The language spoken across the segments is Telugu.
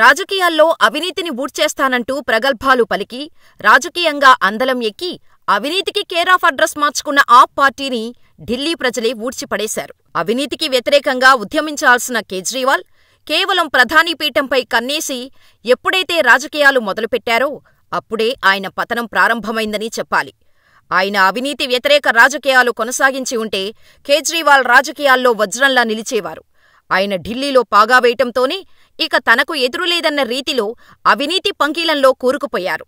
రాజకీయాల్లో అవినీతిని ఊడ్చేస్తానంటూ ప్రగల్భాలు పలికి, రాజకీయంగా అందలం ఎక్కి, అవినీతికి కేరాఫ్ అడ్రస్ మార్చుకున్న ఆప్ పార్టీని ఢిల్లీ ప్రజలే ఊడ్చిపడేశారు. అవినీతికి వ్యతిరేకంగా ఉద్యమించాల్సిన కేజ్రీవాల్ కేవలం ప్రధాని పీఠంపై కన్నేసి ఎప్పుడైతే రాజకీయాలు మొదలుపెట్టారో అప్పుడే ఆయన పతనం ప్రారంభమైందని చెప్పాలి. ఆయన అవినీతి వ్యతిరేక రాజకీయాలు కొనసాగించి ఉంటే కేజ్రీవాల్ రాజకీయాల్లో వజ్రంలా నిలిచేవారు. ఆయన ఢిల్లీలో పాగా వేయటంతోనే ఇక తనకు ఎదురులేదన్న రీతిలో అవినీతి పంకీలంలో కూరుకుపోయారు.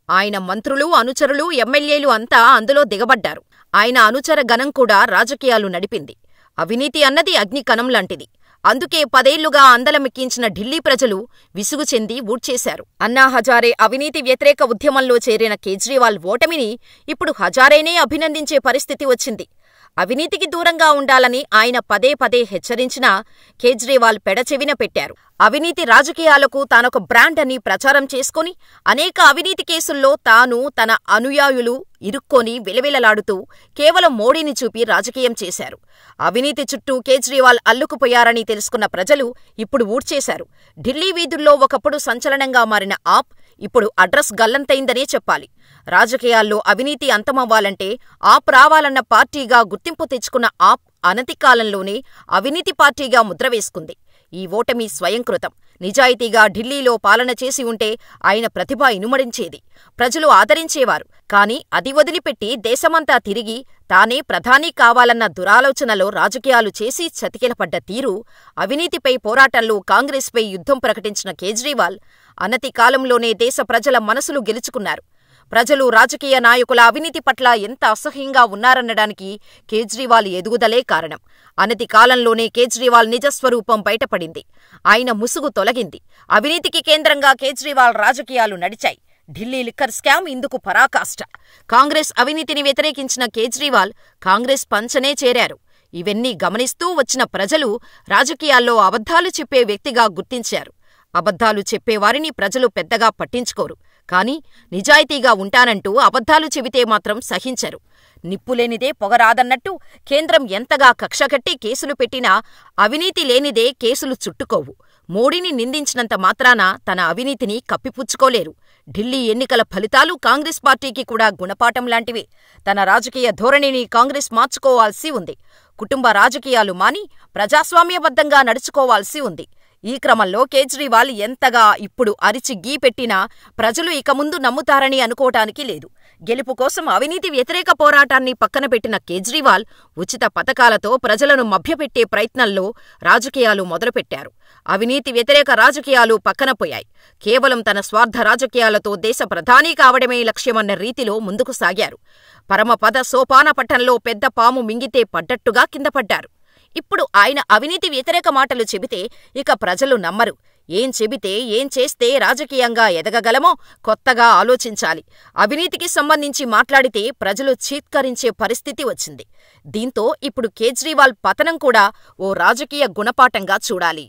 ఆయన మంత్రులు, అనుచరులు, ఎమ్మెల్యేలు అంతా అందులో దిగబడ్డారు. ఆయన అనుచర గణం కూడా రాజకీయాలు నడిపింది. అవినీతి అన్నది అగ్నికణంలాంటిది. అందుకే 10 ఏళ్లుగా అందలమెక్కించిన ఢిల్లీ ప్రజలు విసుగు చెంది ఊడ్చేశారు. అన్నా హజారే అవినీతి వ్యతిరేక ఉద్యమంలో చేరిన కేజ్రీవాల్ ఓటమిని ఇప్పుడు హజారేనే అభినందించే పరిస్థితి వచ్చింది. అవినీతికి దూరంగా ఉండాలని ఆయన పదే పదే హెచ్చరించినా కేజ్రీవాల్ పెడచెవిన పెట్టారు. అవినీతి రాజకీయాలకు తానొక బ్రాండ్ అని ప్రచారం చేసుకుని అనేక అవినీతి కేసుల్లో తాను, తన అనుయాయులు ఇరుక్కొని విలవిలలాడుతూ కేవలం మోడీని చూపి రాజకీయం చేశారు. అవినీతి చుట్టూ కేజ్రీవాల్ అల్లుకుపోయారని తెలుసుకున్న ప్రజలు ఇప్పుడు ఊడ్చేశారు. ఢిల్లీ వీధుల్లో ఒకప్పుడు సంచలనంగా మారిన ఆప్ ఇప్పుడు అడ్రస్ గల్లంతైందనే చెప్పాలి. రాజకీయాల్లో అవినీతి అంతమవ్వాలంటే ఆప్ రావాలన్న పార్టీగా గుర్తింపు తెచ్చుకున్న ఆప్ అనతికాలంలోనే అవినీతి పార్టీగా ముద్ర వేసుకుంది. ఈ ఓటమి స్వయంకృతం. నిజాయితీగా ఢిల్లీలో పాలన చేసి ఉంటే ఆయన ప్రతిభ ఇనుమడించేది, ప్రజలు ఆదరించేవారు. కాని అది వదిలిపెట్టి దేశమంతా తిరిగి తానే ప్రధాని కావాలన్న దురాలోచనలో రాజకీయాలు చేసి చతికిలపడ్డ తీరు, అవినీతిపై పోరాటంలో కాంగ్రెస్పై యుద్ధం ప్రకటించిన కేజ్రీవాల్ అనతి కాలంలోనే దేశ ప్రజల మనసులు గెలుచుకున్నారు. ప్రజలు రాజకీయ నాయకుల అవినీతి పట్ల ఎంత అసహ్యంగా ఉన్నారనడానికి కేజ్రీవాల్ ఎదుగుదలే కారణం. అనతి కాలంలోనే కేజ్రీవాల్ నిజస్వరూపం బయటపడింది. ఆయన ముసుగు తొలగింది. అవినీతికి కేంద్రంగా కేజ్రీవాల్ రాజకీయాలు నడిచాయి. ఢిల్లీ లిక్కర్ స్కామ్ ఇందుకు పరాకాష్ట. కాంగ్రెస్ అవినీతిని వ్యతిరేకించిన కేజ్రీవాల్ కాంగ్రెస్ పంచనే చేరారు. ఇవన్నీ గమనిస్తూ వచ్చిన ప్రజలు రాజకీయాల్లో అబద్ధాలు చెప్పే వ్యక్తిగా గుర్తించారు. అబద్ధాలు చెప్పేవారిని ప్రజలు పెద్దగా పట్టించుకోరు. కాని నిజాయితీగా ఉంటానంటూ అబద్ధాలు చెబితే మాత్రం సహించరు. నిప్పులేనిదే పొగరాదన్నట్టు కేంద్రం ఎంతగా కక్షకట్టి కేసులు పెట్టినా అవినీతి లేనిదే కేసులు చుట్టుకోవు. మోడీని నిందించినంత మాత్రాన తన అవినీతిని కప్పిపుచ్చుకోలేరు. ఢిల్లీ ఎన్నికల ఫలితాలు కాంగ్రెస్ పార్టీకి కూడా గుణపాఠం లాంటివే. తన రాజకీయ ధోరణిని కాంగ్రెస్ మార్చుకోవాల్సి ఉంది. కుటుంబ రాజకీయాలు మాని ప్రజాస్వామ్యబద్ధంగా నడుచుకోవాల్సి ఉంది. ఈ క్రమంలో కేజ్రీవాల్ ఎంతగా ఇప్పుడు అరిచి గీపెట్టినా ప్రజలు ఇక ముందు నమ్ముతారని అనుకోవటానికి లేదు. గెలుపు కోసం అవినీతి వ్యతిరేక పోరాటాన్ని పక్కన పెట్టిన కేజ్రీవాల్ ఉచిత పథకాలతో ప్రజలను మభ్యపెట్టే ప్రయత్నంలో రాజకీయాలు మొదలుపెట్టారు. అవినీతి వ్యతిరేక రాజకీయాలు పక్కన పోయాయి. కేవలం తన స్వార్థ రాజకీయాలతో దేశ ప్రధాని కావడమే లక్ష్యమన్న రీతిలో ముందుకు సాగారు. పరమపద సోపాన పట్టంలో పెద్ద పాము మింగితే పడ్డట్టుగా కిందపడ్డారు. ఇప్పుడు ఆయన అవినీతి వ్యతిరేక మాటలు చెబితే ఇక ప్రజలు నమ్మరు. ఏం చెబితే, ఏం చేస్తే రాజకీయంగా ఎదగగలమో కొత్తగా ఆలోచించాలి. అవినీతికి సంబంధించి మాట్లాడితే ప్రజలు చీత్కరించే పరిస్థితి వచ్చింది. దీంతో ఇప్పుడు కేజ్రీవాల్ పతనం కూడా ఓ రాజకీయ గుణపాఠంగా చూడాలి.